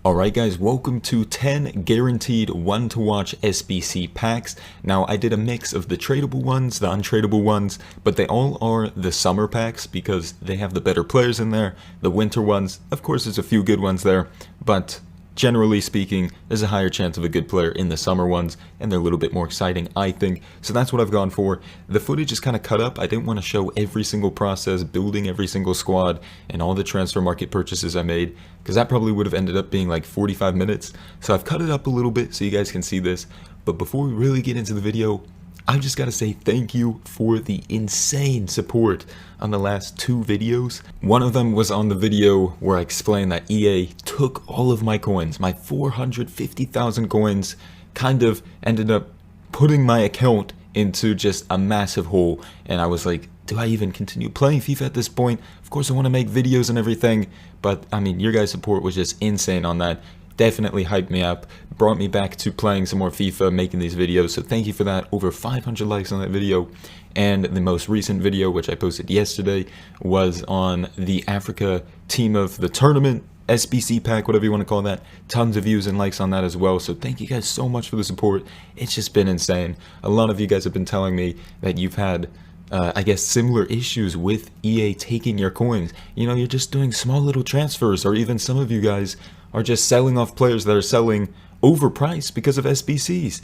Alright guys, welcome to 10 guaranteed one to watch SBC packs. Now I did a mix of the tradable ones, the untradeable ones, but they all are the summer packs because they have the better players in there. The winter ones, of course there's a few good ones there, but generally speaking, there's a higher chance of a good player in the summer ones, and they're a little bit more exciting, I think. So that's what I've gone for. The footage is kind of cut up. I didn't want to show every single process, building every single squad, and all the transfer market purchases I made, because that probably would have ended up being like 45 minutes. So I've cut it up a little bit so you guys can see this. But before we really get into the video, I've just got to say thank you for the insane support on the last two videos. One of them was on the video where I explained that EA took all of my coins, my 450,000 coins, kind of ended up putting my account into just a massive hole. And I was like, do I even continue playing FIFA at this point? Of course I want to make videos and everything, but I mean, your guys' support was just insane on that. Definitely hyped me up, brought me back to playing some more FIFA, making these videos, so thank you for that. Over 500 likes on that video. And the most recent video, which I posted yesterday, was on the Africa team of the tournament, SBC pack, whatever you want to call that. Tons of views and likes on that as well, so thank you guys so much for the support. It's just been insane. A lot of you guys have been telling me that you've had I guess similar issues with EA taking your coins. You know, you're just doing small little transfers, or even some of you guys are just selling off players that are selling overpriced because of SBCs.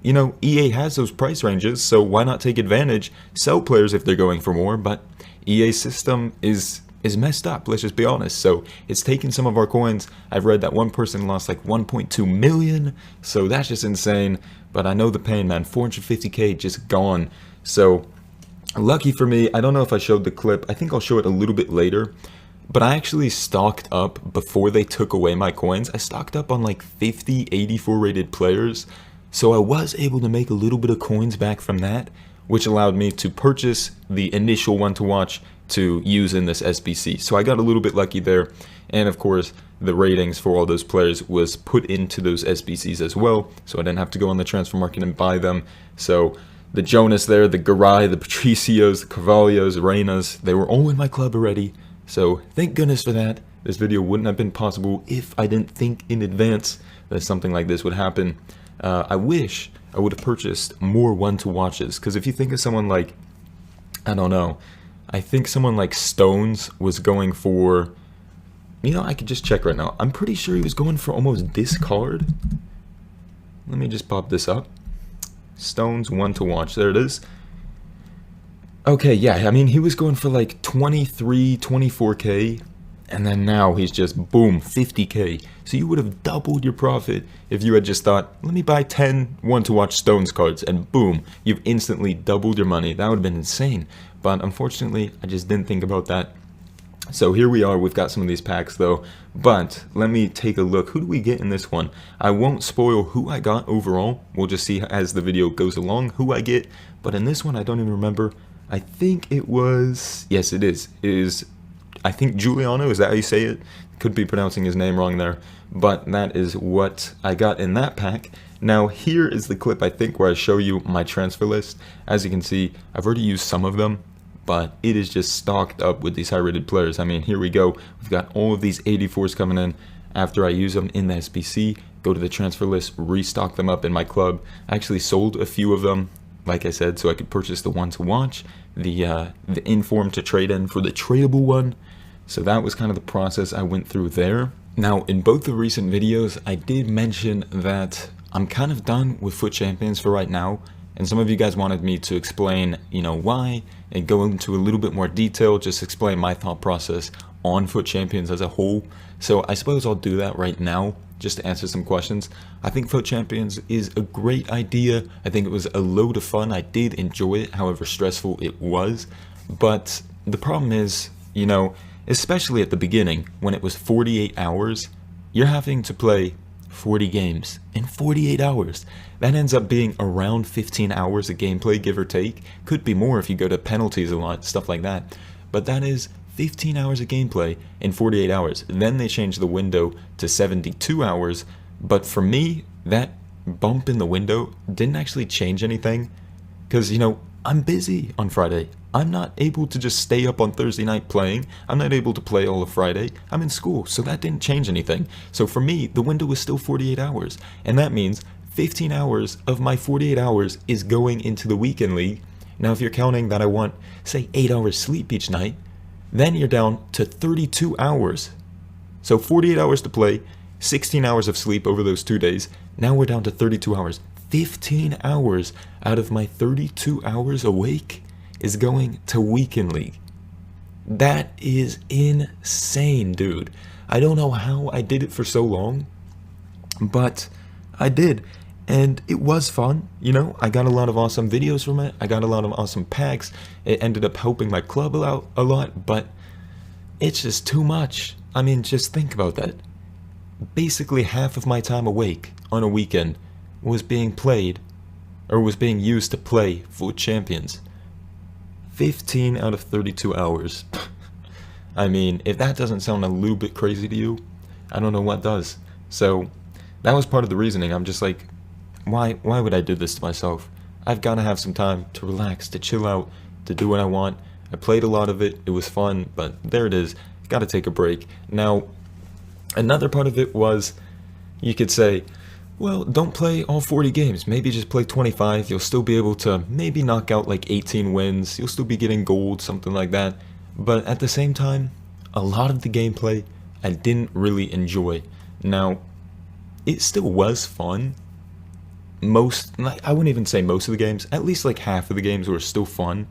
You know, EA has those price ranges, so why not take advantage, sell players if they're going for more, but EA's system is messed up, let's just be honest. So it's taken some of our coins. I've read that one person lost like 1.2 million, so that's just insane. But I know the pain, man. 450k just gone. So lucky for me, I don't know if I showed the clip. I think I'll show it a little bit later. But I actually stocked up before they took away my coins. I stocked up on like 50, 84 rated players. So I was able to make a little bit of coins back from that, which allowed me to purchase the initial one to watch to use in this SBC. So I got a little bit lucky there. And of course, the ratings for all those players was put into those SBCs as well. So I didn't have to go on the transfer market and buy them. So the Jonas there, the Garay, the Patricios, the Carvalhos, the Reynas, they were all in my club already. So thank goodness for that. This video wouldn't have been possible if I didn't think in advance that something like this would happen. I wish I would have purchased more one-to-watches, because if you think of someone like, I don't know, I think someone like Stones was going for, you know, I could just check right now. I'm pretty sure he was going for almost this card. Let me just pop this up. Stones one to watch, there it is. Okay, yeah, I mean, he was going for like 23, 24k, and then now he's just, boom, 50k. So you would have doubled your profit if you had just thought, let me buy 10 one-to-watch Stones cards, and boom, you've instantly doubled your money. That would have been insane. But unfortunately, I just didn't think about that. So here we are, we've got some of these packs though, but let me take a look. Who do we get in this one? I won't spoil who I got overall. We'll just see as the video goes along who I get. But in this one, I don't even remember. I think it was, yes it is. It is, I think Giuliano, is that how you say it? Could be pronouncing his name wrong there. But that is what I got in that pack. Now here is the clip, I think, where I show you my transfer list. As you can see, I've already used some of them, but it is just stocked up with these high-rated players. I mean, here we go. We've got all of these 84s coming in. After I use them in the SBC, go to the transfer list, restock them up in my club. I actually sold a few of them, like I said, so I could purchase the one to watch, the inform to trade in for the tradable one. So that was kind of the process I went through there. Now, in both the recent videos, I did mention that I'm kind of done with FUT Champions for right now. And some of you guys wanted me to explain, you know, why, and go into a little bit more detail, just explain my thought process on FUT Champions as a whole. So I suppose I'll do that right now, just to answer some questions. I think FUT Champions is a great idea. I think it was a load of fun. I did enjoy it, however stressful it was. But the problem is, you know, especially at the beginning, when it was 48 hours, you're having to play 40 games in 48 hours. That ends up being around 15 hours of gameplay, give or take. Could be more if you go to penalties a lot, stuff like that. But that is 15 hours of gameplay in 48 hours. Then they changed the window to 72 hours. But for me, that bump in the window didn't actually change anything. Because, you know, I'm busy on Friday. I'm not able to just stay up on Thursday night playing. I'm not able to play all of Friday. I'm in school, so that didn't change anything. So for me, the window is still 48 hours. And that means 15 hours of my 48 hours is going into the weekend league. Now, if you're counting that I want, say, 8 hours sleep each night, then you're down to 32 hours. So 48 hours to play, 16 hours of sleep over those 2 days. Now we're down to 32 hours. 15 hours out of my 32 hours awake is going to weekend league. That is insane, dude. I don't know how I did it for so long, but I did. And it was fun, you know, I got a lot of awesome videos from it, I got a lot of awesome packs, it ended up helping my club out a lot, but it's just too much. I mean, just think about that. Basically half of my time awake on a weekend was being played, or was being used to play FUT Champions. 15 out of 32 hours. I mean, if that doesn't sound a little bit crazy to you, I don't know what does. So, that was part of the reasoning. I'm just like, why would I do this to myself? I've got to have some time to relax, to chill out, to do what I want. I played a lot of it, it was fun, but there it is. Got to take a break. Now, another part of it was, you could say, well, don't play all 40 games, maybe just play 25, you'll still be able to maybe knock out like 18 wins, you'll still be getting gold, something like that. But at the same time, a lot of the gameplay I didn't really enjoy. Now, it still was fun. I wouldn't even say most of the games, at least like half of the games were still fun.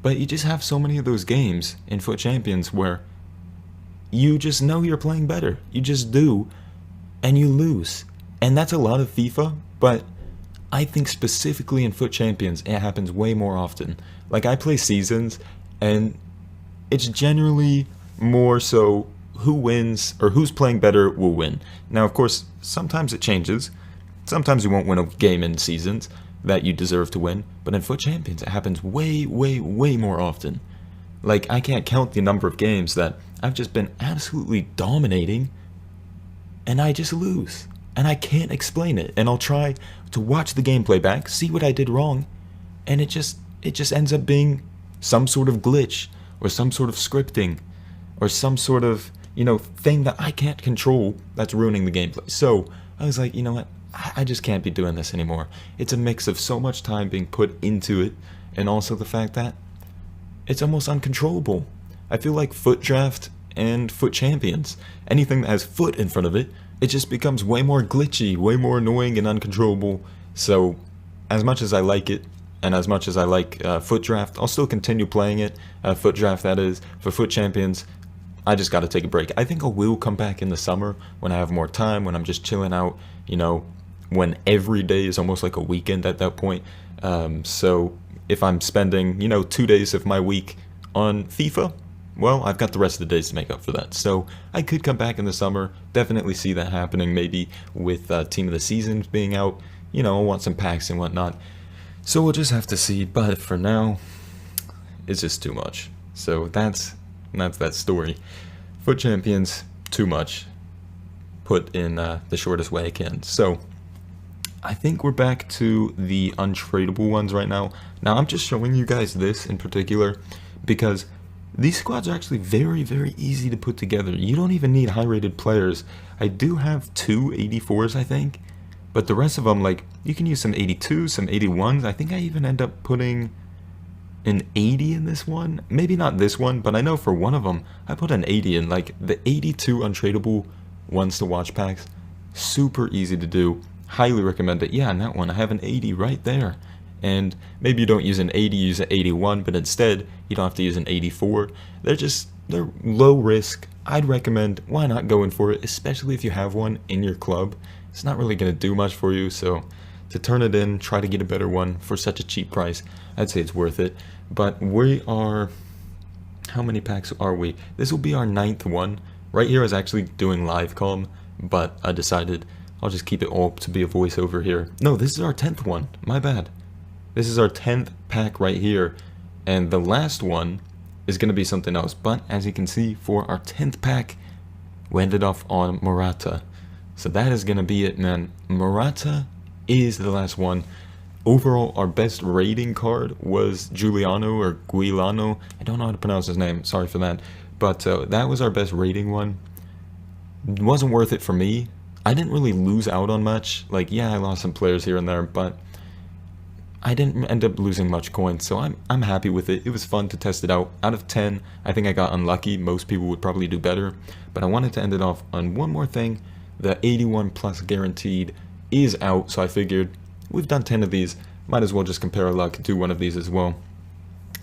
But you just have so many of those games in FUT Champions where you just know you're playing better. You just do, and you lose. And that's a lot of FIFA, but I think specifically in FUT Champions, it happens way more often. Like, I play seasons, and it's generally more so who wins, or who's playing better will win. Now, of course, sometimes it changes. Sometimes you won't win a game in seasons that you deserve to win, but in FUT Champions, it happens way, way, way more often. Like, I can't count the number of games that I've just been absolutely dominating, and I just lose. And I can't explain it, and I'll try to watch the gameplay back, see what I did wrong, and it just ends up being some sort of glitch, or some sort of scripting, or some sort of, you know, thing that I can't control that's ruining the gameplay. So, I was like, you know what, I just can't be doing this anymore. It's a mix of so much time being put into it, and also the fact that it's almost uncontrollable. I feel like FUT Draft and FUT Champions, anything that has FUT in front of it, it just becomes way more glitchy, way more annoying and uncontrollable. So, as much as I like it, and as much as I like FUT Draft, I'll still continue playing it. FUT Draft, that is. For FUT Champions, I just gotta take a break. I think I will come back in the summer when I have more time, when I'm just chilling out, you know, when every day is almost like a weekend at that point. So, if I'm spending, you know, 2 days of my week on FIFA, well, I've got the rest of the days to make up for that. So I could come back in the summer, definitely see that happening, maybe with Team of the Season being out, you know, I want some packs and whatnot. So we'll just have to see, but for now, it's just too much. So that's that story. FUT Champions, too much. Put in the shortest way I can. So I think we're back to the untradeable ones right now. Now I'm just showing you guys this in particular because these squads are actually very, very easy to put together. You don't even need high-rated players. I do have 2 84s, I think, but the rest of them, like, you can use some 82s, some 81s. I think I even end up putting an 80 in this one. Maybe not this one, but I know for one of them, I put an 80 in. Like, the 82 untradeable ones to watch packs, super easy to do. Highly recommend it. Yeah, and that one, I have an 80 right there. And maybe you don't use an 80, use an 81, but instead, you don't have to use an 84. They're low risk. I'd recommend, why not going for it, especially if you have one in your club. It's not really going to do much for you, so to turn it in, try to get a better one for such a cheap price, I'd say it's worth it. But we are, how many packs are we? This will be our 9th one. Right here I was actually doing live comm, but I decided I'll just keep it all to be a voiceover here. No, this is our 10th one, my bad. This is our 10th pack right here, and the last one is going to be something else. But as you can see, for our 10th pack, we ended off on Morata. So that is going to be it, man. Morata is the last one. Overall, our best rating card was Giuliano or Guilano. I don't know how to pronounce his name, sorry for that. But that was our best rating one. It wasn't worth it for me. I didn't really lose out on much. Like, yeah, I lost some players here and there, but I didn't end up losing much coins, so I'm happy with it. It was fun to test it out. Out of 10, I think I got unlucky. Most people would probably do better, but I wanted to end it off on one more thing. The 81 plus guaranteed is out, so I figured we've done 10 of these. Might as well just compare our luck and do one of these as well.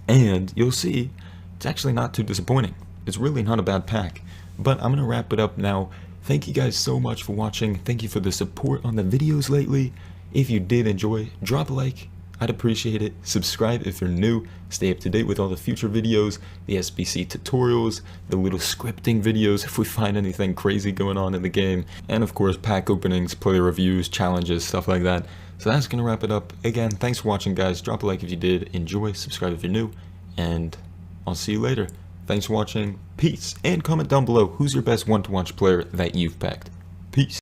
And you'll see, it's actually not too disappointing. It's really not a bad pack. But I'm going to wrap it up now. Thank you guys so much for watching. Thank you for the support on the videos lately. If you did enjoy, drop a like. I'd appreciate it. Subscribe if you're new. Stay up to date with all the future videos, the SBC tutorials, the little scripting videos if we find anything crazy going on in the game, and of course pack openings, player reviews, challenges, stuff like that. So that's going to wrap it up. Again, thanks for watching, guys. Drop a like if you did. Enjoy, subscribe if you're new, and I'll see you later. Thanks for watching. Peace. And comment down below who's your best one-to-watch player that you've packed. Peace.